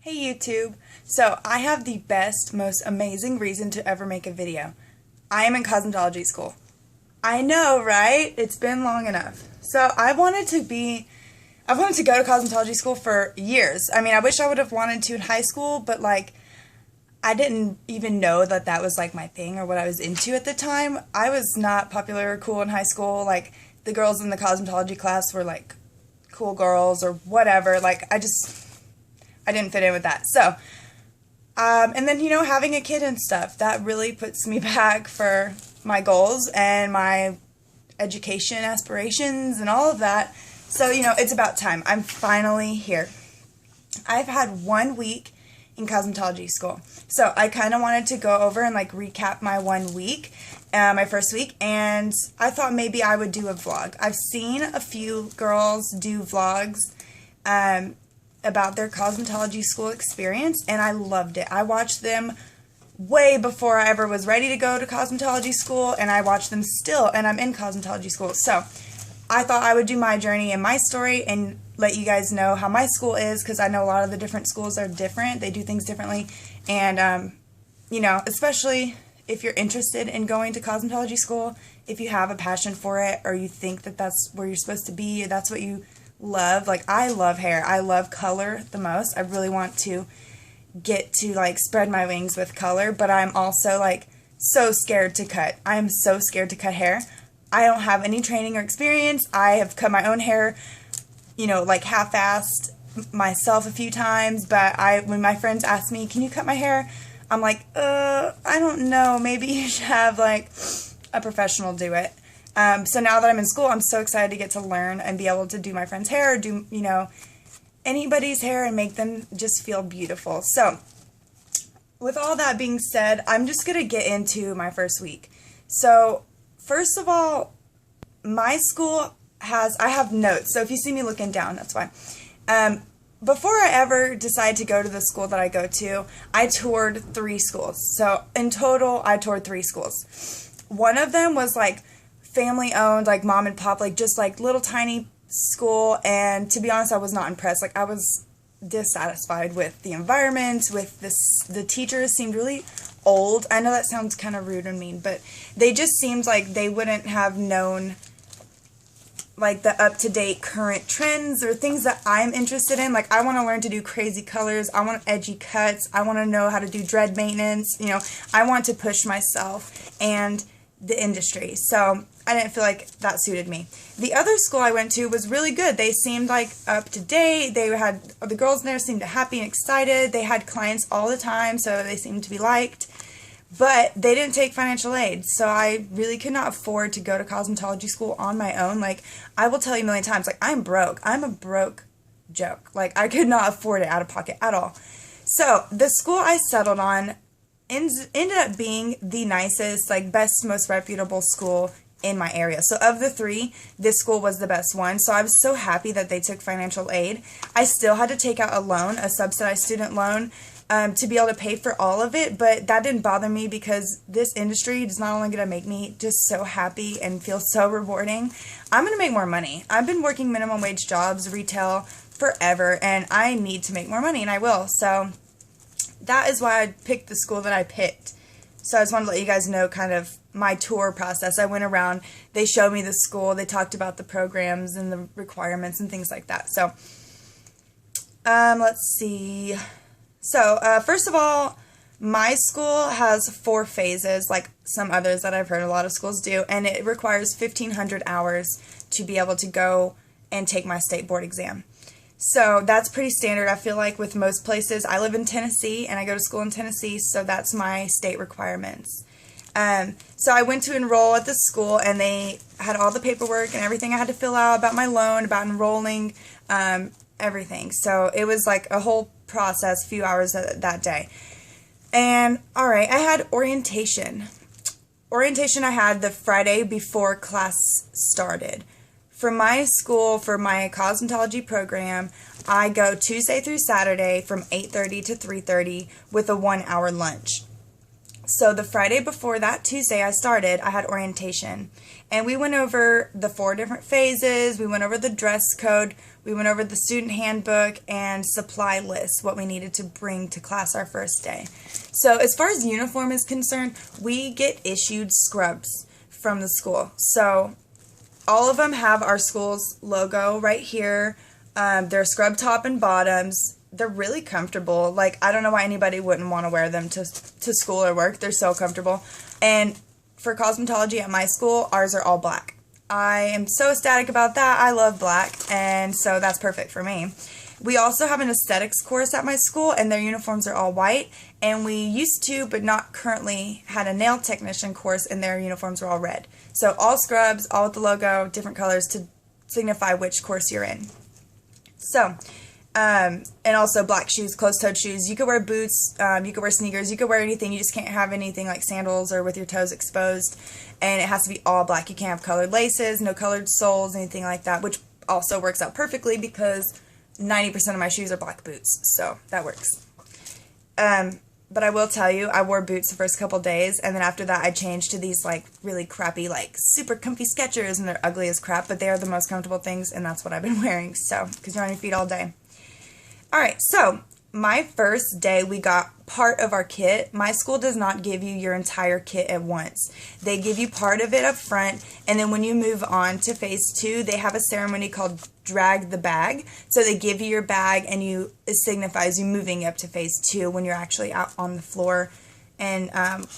Hey YouTube! So I have the best, most amazing reason to ever make a video. I am in cosmetology school. I know, right? It's been long enough. So I wanted to go to cosmetology school for years. I mean, I wish I would have wanted to in high school, but I didn't even know that that was my thing or what I was into at the time. I was not popular or cool in high school. The girls in the cosmetology class were cool girls or whatever. I didn't fit in with that. So, and then, having a kid and stuff, that really puts me back for my goals and my education aspirations and all of that. So, it's about time. I'm finally here. I've had 1 week in cosmetology school. So I kind of wanted to go over and recap my 1 week, my first week, and I thought maybe I would do a vlog. I've seen a few girls do vlogs, about their cosmetology school experience, and I loved it. I watched them way before I ever was ready to go to cosmetology school, and I watch them still, and I'm in cosmetology school. So I thought I would do my journey and my story and let you guys know how my school is, because I know a lot of the different schools are different. They do things differently, and especially if you're interested in going to cosmetology school, if you have a passion for it, or you think that that's where you're supposed to be, or that's what you love. I love hair. I love color the most. I really want to get to spread my wings with color, but I'm also so scared to cut. I am so scared to cut hair. I don't have any training or experience. I have cut my own hair, half-assed myself a few times, but when my friends ask me, "Can you cut my hair?" I'm like, I don't know. Maybe you should have a professional do it. So now that I'm in school, I'm so excited to get to learn and be able to do my friend's hair, or do, anybody's hair, and make them just feel beautiful. So, with all that being said, I'm just going to get into my first week. So, first of all, my school I have notes, so if you see me looking down, that's why. Before I ever decided to go to the school that I go to, I toured 3 schools. So, in total, I toured 3 schools. One of them was family owned, mom and pop, just little tiny school, and to be honest, I was not impressed. I was dissatisfied with the environment, with the teachers seemed really old. I know that sounds kind of rude and mean, but they just seemed like they wouldn't have known the up-to-date current trends or things that I'm interested in. I want to learn to do crazy colors, I want edgy cuts, I want to know how to do dread maintenance, I want to push myself and the industry. So I didn't feel like that suited me. The other school I went to was really good. They seemed up to date. The girls there seemed happy and excited. They had clients all the time, so they seemed to be liked. But they didn't take financial aid, so I really could not afford to go to cosmetology school on my own. I will tell you a million times, I'm broke. I'm a broke joke. I could not afford it out of pocket at all. So the school I settled on ended up being the nicest, best, most reputable school in my area. So of the 3, this school was the best one. So I was so happy that they took financial aid. I still had to take out a loan, a subsidized student loan, to be able to pay for all of it, but that didn't bother me because this industry is not only going to make me just so happy and feel so rewarding, I'm going to make more money. I've been working minimum wage jobs, retail, forever, and I need to make more money, and I will. So that is why I picked the school that I picked. So I just wanted to let you guys know kind of my tour process. I went around, they showed me the school, they talked about the programs and the requirements and things like that. So, let's see. So, first of all, my school has 4 phases, like some others that I've heard a lot of schools do, and it requires 1,500 hours to be able to go and take my state board exam. So that's pretty standard, I feel like, with most places. I live in Tennessee, and I go to school in Tennessee, so that's my state requirements. So I went to enroll at the school, and they had all the paperwork and everything I had to fill out about my loan, about enrolling, everything. So it was a whole process, few hours that day. And, alright, I had orientation. Orientation I had the Friday before class started. For my school, for my cosmetology program, I go Tuesday through Saturday from 8:30 to 3:30 with a 1-hour lunch. So the Friday before that Tuesday I started, I had orientation. And we went over the 4 different phases, we went over the dress code, We went over the student handbook and supply list, what we needed to bring to class our first day. So as far as uniform is concerned, we get issued scrubs from the school. So all of them have our school's logo right here. They're scrub top and bottoms. They're really comfortable. Like, I don't know why anybody wouldn't want to wear them to school or work. They're so comfortable. And for cosmetology at my school, ours are all black. I am so ecstatic about that. I love black, and so that's perfect for me. We also have an aesthetics course at my school, and their uniforms are all white. And we used to, but not currently, had a nail technician course, and their uniforms were all red. So all scrubs, all with the logo, different colors to signify which course you're in. So, and also black shoes, closed-toed shoes. You could wear boots, you could wear sneakers, you could wear anything. You just can't have anything like sandals or with your toes exposed. And it has to be all black. You can't have colored laces, no colored soles, anything like that, which also works out perfectly because 90% of my shoes are black boots, so that works. But I will tell you, I wore boots the first couple days, and then after that I changed to these like really crappy, like super comfy Skechers, and they're ugly as crap, but they are the most comfortable things, and that's what I've been wearing, so, because you're on your feet all day. Alright, so my first day we got part of our kit. My school does not give you your entire kit at once. They give you part of it up front, and then when you move on to phase 2, they have a ceremony called drag the bag. So they give you your bag, and it signifies you moving up to phase 2 when you're actually out on the floor and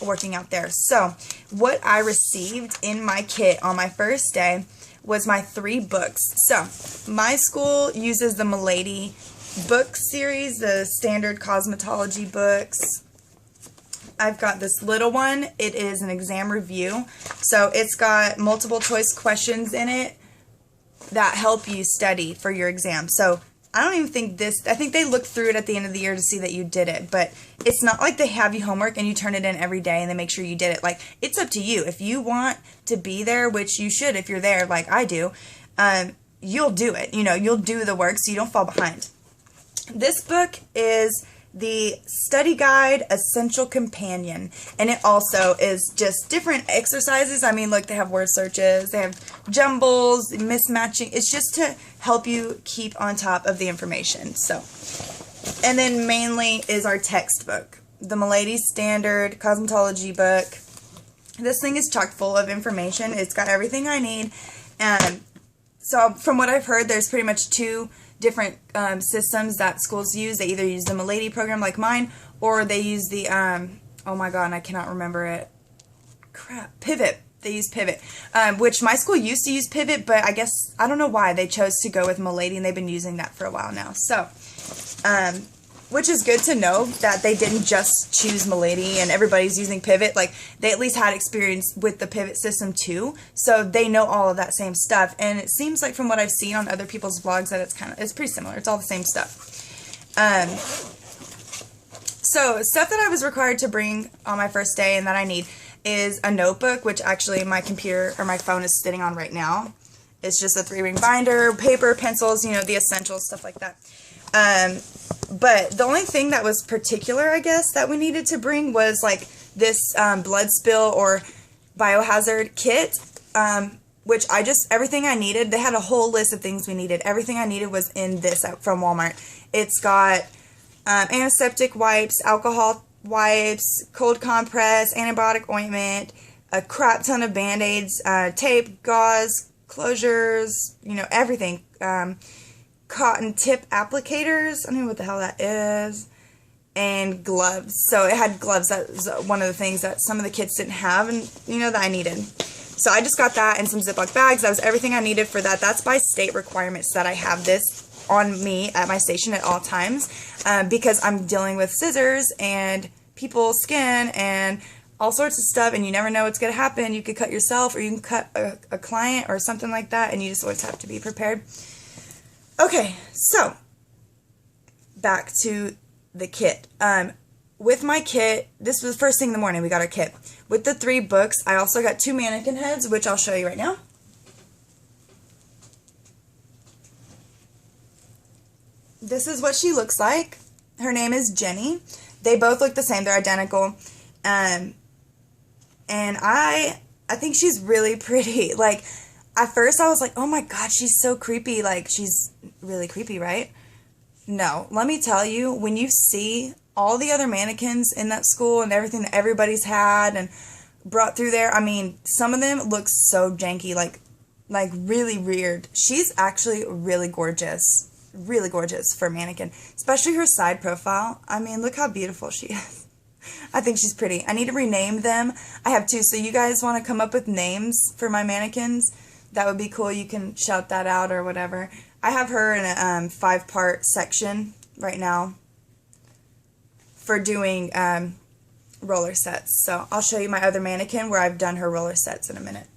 working out there. So what I received in my kit on my first day was my 3 books. So my school uses the Milady book series, the standard cosmetology books. I've got this little one. It is an exam review. So it's got multiple choice questions in it that help you study for your exam. So I don't even think I think they look through it at the end of the year to see that you did it, but it's not like they have you homework and you turn it in every day and they make sure you did it. Like, it's up to you. If you want to be there, which you should if you're there like I do, you'll do it. You know, you'll do the work so you don't fall behind. This book is the Study Guide Essential Companion, and it also is just different exercises. I mean, look, they have word searches, they have jumbles, mismatching. It's just to help you keep on top of the information. So, and then mainly is our textbook, the Milady Standard Cosmetology book. This thing is chock full of information. It's got everything I need. So from what I've heard, there's pretty much 2 different systems that schools use. They either use the Milady program like mine, or they use the, oh my god, I cannot remember it. Crap. Pivot. They use Pivot, which my school used to use Pivot, but I guess, I don't know why, they chose to go with Milady, and they've been using that for a while now. So, which is good to know that they didn't just choose Milady and everybody's using Pivot. Like, they at least had experience with the Pivot system too, so they know all of that same stuff. And it seems like from what I've seen on other people's vlogs that it's pretty similar. It's all the same stuff. So stuff that I was required to bring on my first day and that I need is a notebook, which actually my computer or my phone is sitting on right now. It's just a 3-ring binder, paper, pencils, you know, the essentials, stuff like that. But the only thing that was particular, I guess, that we needed to bring was like this blood spill or biohazard kit, which everything I needed, they had a whole list of things we needed. Everything I needed was in this from Walmart. It's got antiseptic wipes, alcohol wipes, cold compress, antibiotic ointment, a crap ton of Band-Aids, tape, gauze, closures, you know, everything. Cotton tip applicators, I don't know what the hell that is, and gloves. So it had gloves. That was one of the things that some of the kids didn't have, and you know, that I needed. So I just got that and some Ziploc bags. That was everything I needed for that. That's by state requirements that I have this on me at my station at all times, because I'm dealing with scissors and people's skin and all sorts of stuff, and you never know what's going to happen. You could cut yourself, or you can cut a client or something like that, and you just always have to be prepared. Okay, so back to the kit. With my kit, this was the first thing in the morning, we got our kit. With the 3 books, I also got 2 mannequin heads, which I'll show you right now. This is what she looks like. Her name is Jenny. They both look the same, they're identical. And I think she's really pretty. Like, at first I was like, oh my God, she's so creepy. Like, she's really creepy, right? No, let me tell you, when you see all the other mannequins in that school and everything that everybody's had and brought through there, I mean, some of them look so janky, like really weird. She's actually really gorgeous for a mannequin, especially her side profile. I mean, look how beautiful she is. I think she's pretty. I need to rename them. I have two, so you guys want to come up with names for my mannequins? That would be cool. You can shout that out or whatever. I have her in a 5-part section right now for doing roller sets. So I'll show you my other mannequin where I've done her roller sets in a minute.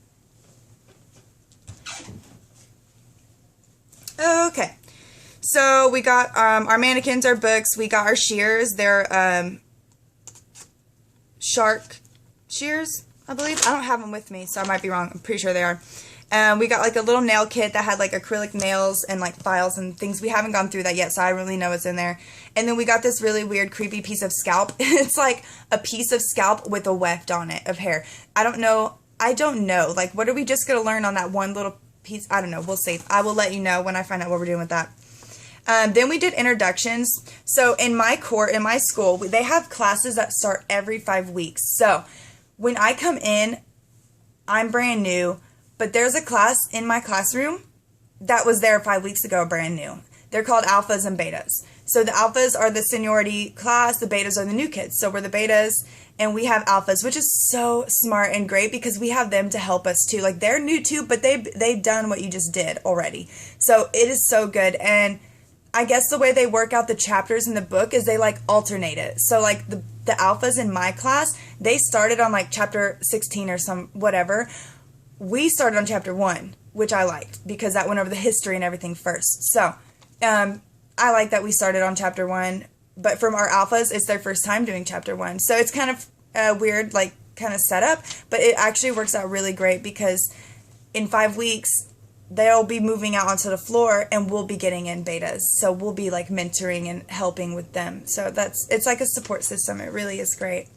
Okay, so we got our mannequins, our books. We got our shears. They're shark shears, I believe. I don't have them with me, so I might be wrong. I'm pretty sure they are. We got like a little nail kit that had like acrylic nails and like files and things. We haven't gone through that yet, so I don't really know what's in there. And then we got this really weird, creepy piece of scalp. It's like a piece of scalp with a weft on it of hair. I don't know. Like, what are we just going to learn on that one little piece? I don't know. We'll see. I will let you know when I find out what we're doing with that. Then we did introductions. So in my school, they have classes that start every 5 weeks. So when I come in, I'm brand new, but there's a class in my classroom that was there 5 weeks ago, brand new. They're called alphas and betas. So the alphas are the seniority class, the betas are the new kids. So we're the betas, and we have alphas, which is so smart and great because we have them to help us too. Like, they're new too, but they've done what you just did already. So it is so good. And I guess the way they work out the chapters in the book is they like alternate it. So like the alphas in my class, they started on like chapter 16 or some whatever. We started on chapter 1, which I liked because that went over the history and everything first. So I like that we started on chapter 1, but from our alphas, it's their first time doing chapter 1. So it's kind of weird, like kind of setup, but it actually works out really great because in 5 weeks, they'll be moving out onto the floor and we'll be getting in betas. So we'll be like mentoring and helping with them. So it's like a support system. It really is great.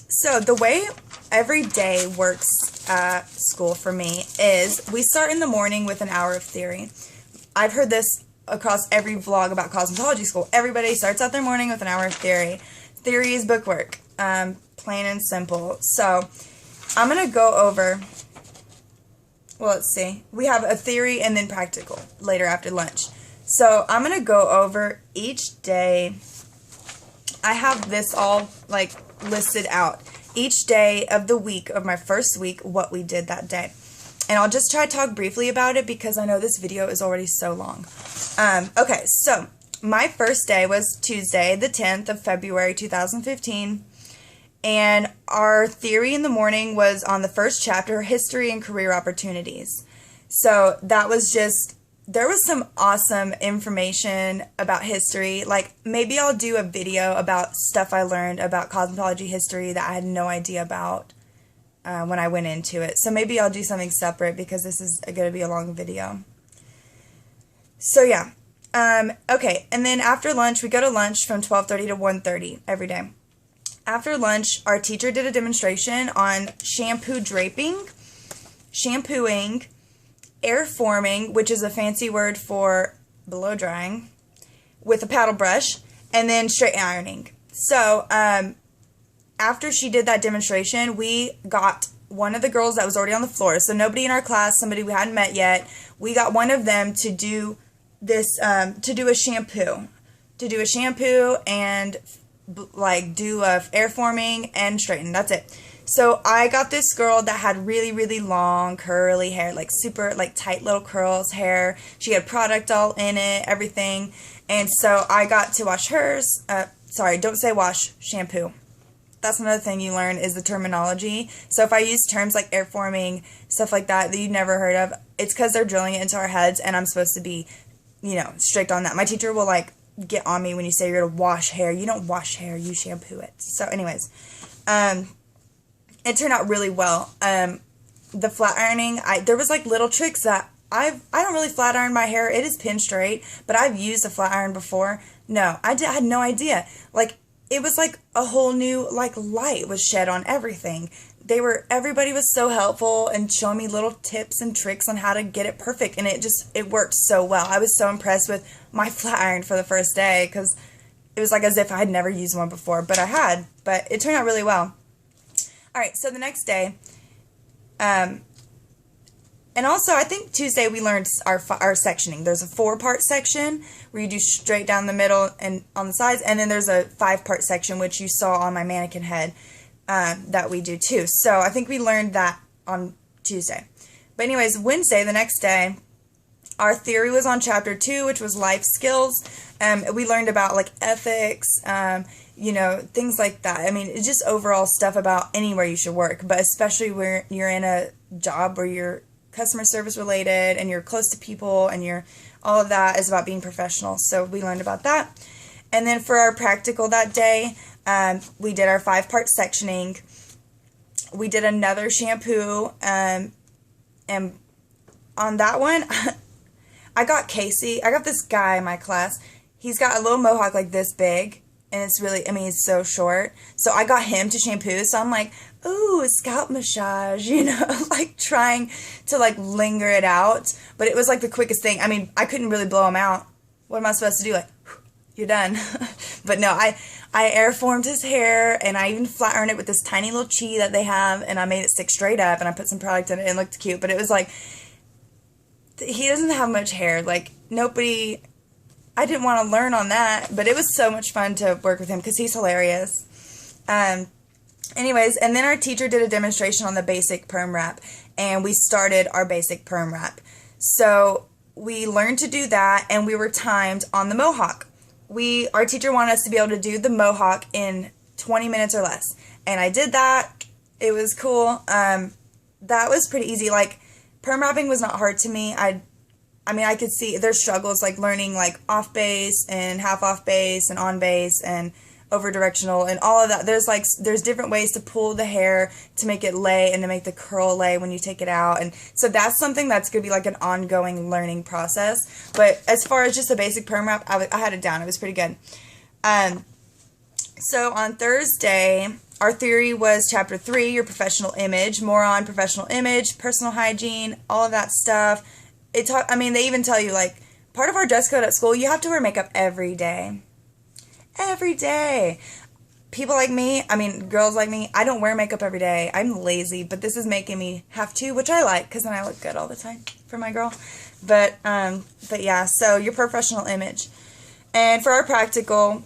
So the way every day works at school for me is we start in the morning with an hour of theory. I've heard this across every vlog about cosmetology school. Everybody starts out their morning with an hour of theory. Theory is bookwork, plain and simple. So I'm going to go over, well, let's see. We have a theory and then practical later after lunch. So I'm going to go over each day. I have this all like listed out. Each day of the week, of my first week, what we did that day. And I'll just try to talk briefly about it because I know this video is already so long. Okay, so my first day was Tuesday, the 10th of February, 2015. And our theory in the morning was on the first chapter, History and Career Opportunities. So that was just, there was some awesome information about history. Like, maybe I'll do a video about stuff I learned about cosmetology history that I had no idea about when I went into it. So maybe I'll do something separate because this is going to be a long video. So yeah. Okay, and then after lunch, we go to lunch from 12:30 to 1:30 every day. After lunch, our teacher did a demonstration on shampoo draping, shampooing, air forming, which is a fancy word for blow drying, with a paddle brush, and then straight ironing. So, after she did that demonstration, we got one of the girls that was already on the floor. So nobody in our class, somebody we hadn't met yet, we got one of them to do this, to do a shampoo and like do air forming and straighten. That's it. So I got this girl that had really, really long curly hair, like super like tight little curls hair. She had product all in it, everything. And so I got to wash hers. Sorry, don't say wash, shampoo. That's another thing you learn is the terminology. So if I use terms like air forming, stuff like that you've never heard of, it's because they're drilling it into our heads and I'm supposed to be, you know, strict on that. My teacher will like get on me when you say you're going to wash hair. You don't wash hair, you shampoo it. So anyways, it turned out really well. The flat ironing, there was like little tricks that I don't really flat iron my hair. It is pin straight, but I've used a flat iron before. No, I had no idea. Like, it was like a whole new like light was shed on everything. everybody was so helpful and showing me little tips and tricks on how to get it perfect. And it worked so well. I was so impressed with my flat iron for the first day because it was like as if I had never used one before, but I had. But it turned out really well. All right, so the next day, and also I think Tuesday we learned our sectioning. There's a 4-part section where you do straight down the middle and on the sides, and then there's a 5-part section which you saw on my mannequin head that we do too. So I think we learned that on Tuesday. But anyways, Wednesday, the next day, our theory was on chapter 2, which was life skills. We learned about like ethics, things like that. I mean, it's just overall stuff about anywhere you should work, but especially where you're in a job where you're customer service related and you're close to people and all of that is about being professional. So we learned about that. And then for our practical that day, we did our 5-part sectioning. We did another shampoo, and on that one, I got this guy in my class. He's got a little mohawk like this big, and it's really, it's so short. So I got him to shampoo, so I'm like, ooh, a scalp massage, like trying to like linger it out. But it was like the quickest thing. I couldn't really blow him out. What am I supposed to do? Like, you're done. But no, I air formed his hair, and I even flat ironed it with this tiny little chi that they have, and I made it stick straight up, and I put some product in it, and it looked cute. But it was like, he doesn't have much hair. Like, I didn't want to learn on that, but it was so much fun to work with him because he's hilarious. Anyways, and then our teacher did a demonstration on the basic perm wrap, and we started our basic perm wrap. So we learned to do that, and we were timed on the mohawk. Our teacher wanted us to be able to do the mohawk in 20 minutes or less, and I did that. It was cool. That was pretty easy. Like, perm wrapping was not hard to me. I could see there's struggles like learning like off base and half off base and on base and over directional and all of that. There's different ways to pull the hair to make it lay and to make the curl lay when you take it out. And so that's something that's going to be like an ongoing learning process. But as far as just a basic perm wrap, I had it down. It was pretty good. So on Thursday, our theory was chapter 3, your professional image, more on professional image, personal hygiene, all of that stuff. They even tell you, like, part of our dress code at school, you have to wear makeup every day. Every day. People like me, girls like me, I don't wear makeup every day. I'm lazy, but this is making me have to, which I like, because then I look good all the time for my girl. But yeah, so your professional image. And for our practical,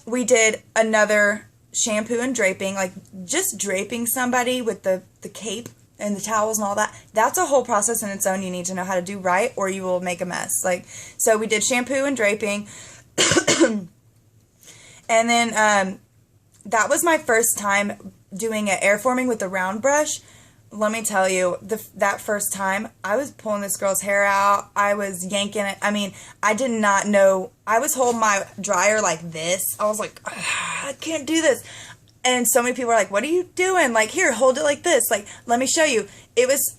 we did another shampoo and draping, like just draping somebody with the cape and the towels and all that. That's a whole process in its own you need to know how to do right, or you will make a mess. So we did shampoo and draping. And then that was my first time doing an air forming with the round brush. Let me tell you, that first time, I was pulling this girl's hair out. I was yanking it. I did not know. I was holding my dryer like this. I was like, I can't do this. And so many people were like, what are you doing? Like, here, hold it like this. Like, let me show you. It was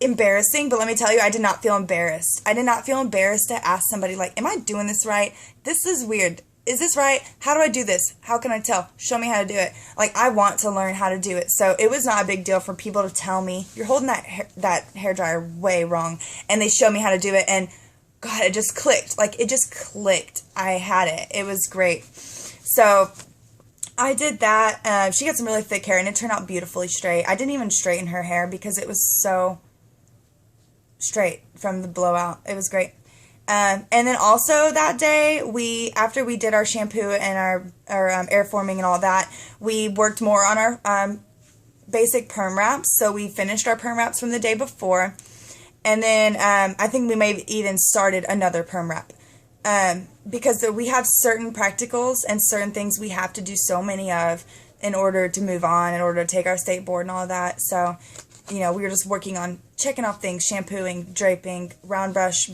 embarrassing, but let me tell you, I did not feel embarrassed. I did not feel embarrassed to ask somebody, like, am I doing this right? This is weird. Is this right? How do I do this? How can I tell? Show me how to do it. Like, I want to learn how to do it. So it was not a big deal for people to tell me, you're holding that hairdryer way wrong. And they showed me how to do it, and God, it just clicked. Like, it just clicked. I had it. It was great. So I did that. She got some really thick hair, and it turned out beautifully straight. I didn't even straighten her hair because it was so straight from the blowout. It was great. And then also that day, after we did our shampoo and our air forming and all that, we worked more on our basic perm wraps. So we finished our perm wraps from the day before. And then I think we may have even started another perm wrap. Because we have certain practicals and certain things we have to do so many of in order to move on, in order to take our state board and all that. So, we were just working on checking off things, shampooing, draping, round brush,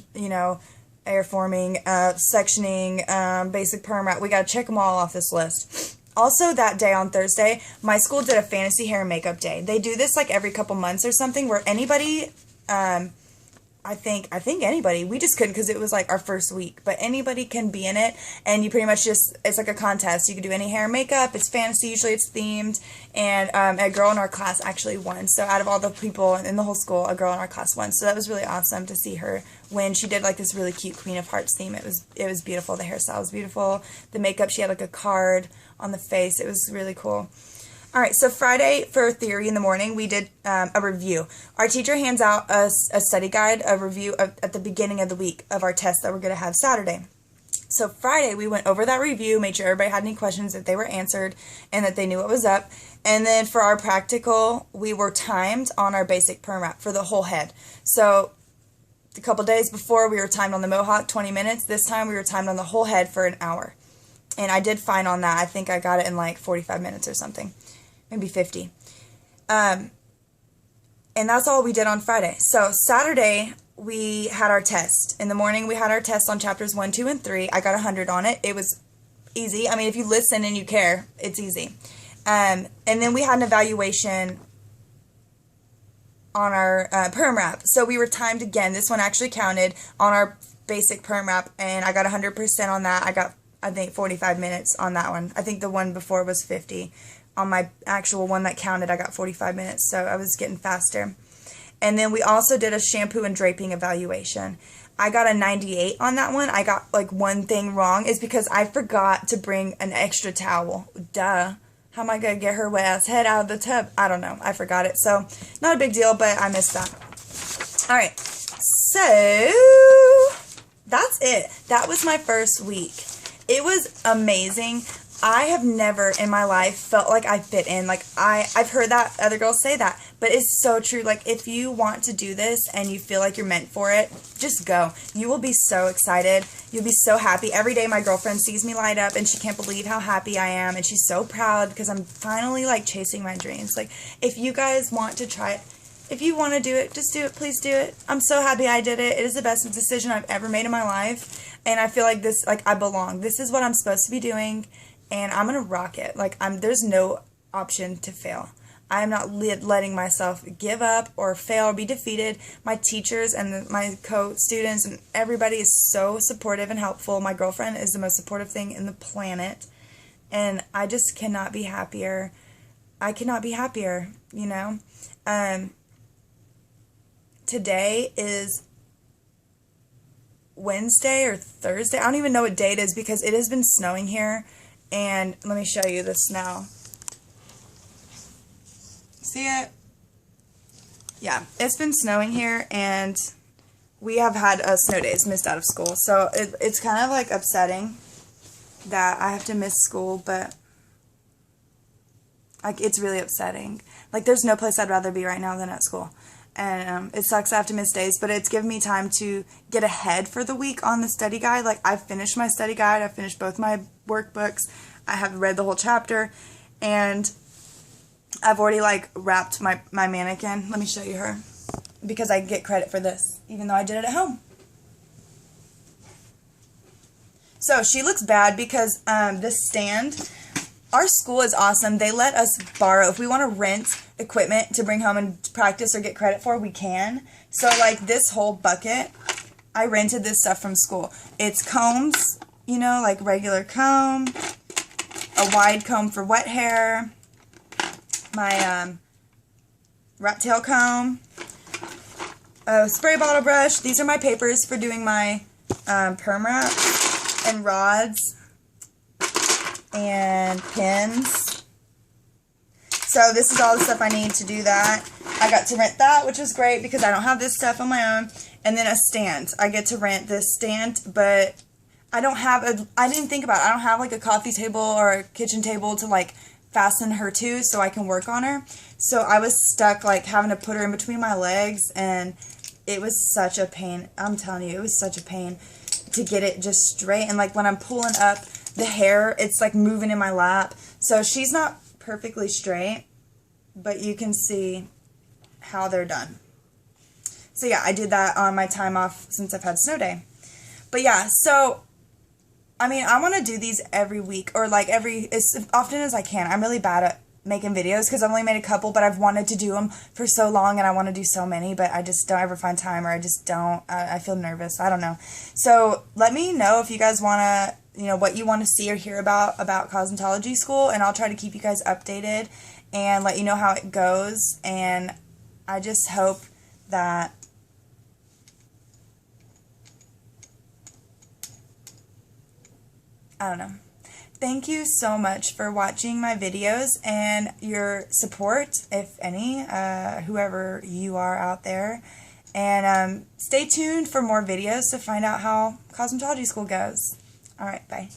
air forming, sectioning, basic perm wrap. We got to check them all off this list. Also, that day on Thursday, my school did a fantasy hair and makeup day. They do this like every couple months or something, where anybody I think anybody. We just couldn't because it was like our first week. But anybody can be in it, and you pretty much just, it's like a contest. You can do any hair and makeup. It's fantasy. Usually it's themed. And a girl in our class actually won. So out of all the people in the whole school, a girl in our class won. So that was really awesome to see her win. She did like this really cute Queen of Hearts theme. It was beautiful. The hairstyle was beautiful. The makeup, she had like a card on the face. It was really cool. All right, so Friday for theory in the morning, we did a review. Our teacher hands out us a study guide, a review at the beginning of the week of our test that we're going to have Saturday. So Friday, we went over that review, made sure everybody had any questions, that they were answered, and that they knew what was up. And then for our practical, we were timed on our basic perm wrap for the whole head. So a couple days before, we were timed on the mohawk, 20 minutes. This time, we were timed on the whole head for an hour. And I did fine on that. I think I got it in like 45 minutes or something. Maybe 50. And that's all we did on Friday. So Saturday, we had our test. In the morning, we had our test on chapters 1, 2, and 3. I got 100 on it. It was easy. I mean, if you listen and you care, it's easy. And then we had an evaluation on our perm wrap. So we were timed again. This one actually counted on our basic perm wrap, and I got 100% on that. I got, I think, 45 minutes on that one. I think the one before was 50. On my actual one that counted, I got 45 minutes, so I was getting faster. And then we also did a shampoo and draping evaluation. I got a 98 on that one. I got like one thing wrong. It's because I forgot to bring an extra towel. Duh. How am I going to get her wet ass head out of the tub? I don't know. I forgot it. So, not a big deal, but I missed that. Alright. So, that's it. That was my first week. It was amazing. I have never in my life felt like I fit in. Like, I've heard that other girls say that, but it's so true. Like, if you want to do this and you feel like you're meant for it, just go. You will be so excited. You'll be so happy. Every day my girlfriend sees me light up and she can't believe how happy I am, and she's so proud because I'm finally like chasing my dreams. Like, if you guys want to try it, if you want to do it, just do it. Please do it. I'm so happy I did it. It is the best decision I've ever made in my life, and I feel like this, like, I belong. This is what I'm supposed to be doing. And I'm going to rock it. Like, there's no option to fail. I am not letting myself give up or fail or be defeated. My teachers and my co-students and everybody is so supportive and helpful. My girlfriend is the most supportive thing in the planet. And I just cannot be happier. I cannot be happier, you know. Today is Wednesday or Thursday. I don't even know what day it is because it has been snowing here. And let me show you this now. See it? Yeah, it's been snowing here, and we have had snow days, missed out of school. So it's kind of like upsetting that I have to miss school, but like, it's really upsetting. Like, there's no place I'd rather be right now than at school. And it sucks I have to miss days, but it's given me time to get ahead for the week on the study guide. Like, I've finished my study guide. I've finished both my workbooks. I have read the whole chapter, and I've already, like, wrapped my mannequin. Let me show you her, because I get credit for this, even though I did it at home. So she looks bad because this stand, our school is awesome. They let us borrow. If we want to rent equipment to bring home and practice or get credit for, we can. So, like, this whole bucket, I rented this stuff from school. It's combs, you know, like regular comb, a wide comb for wet hair, my rat tail comb, a spray bottle brush. These are my papers for doing my perm wrap, and rods, and pins. So this is all the stuff I need to do that. I got to rent that, which was great because I don't have this stuff on my own. And then a stand. I get to rent this stand, but I don't have I didn't think about it. I don't have like a coffee table or a kitchen table to like fasten her to so I can work on her. So I was stuck like having to put her in between my legs, and it was such a pain. I'm telling you, it was such a pain to get it just straight. And like when I'm pulling up the hair, it's like moving in my lap. So she's not perfectly straight, but you can see how they're done. So yeah, I did that on my time off since I've had snow day. But yeah, so I mean, I want to do these every week, or like as often as I can. I'm really bad at making videos because I've only made a couple, but I've wanted to do them for so long and I want to do so many, but I just don't ever find time, or I just don't. I feel nervous. I don't know. So let me know if you guys want to, what you want to see or hear about cosmetology school, and I'll try to keep you guys updated and let you know how it goes. And I just hope that I don't know. Thank you so much for watching my videos and your support, if any, whoever you are out there. And stay tuned for more videos to find out how cosmetology school goes. Alright, bye.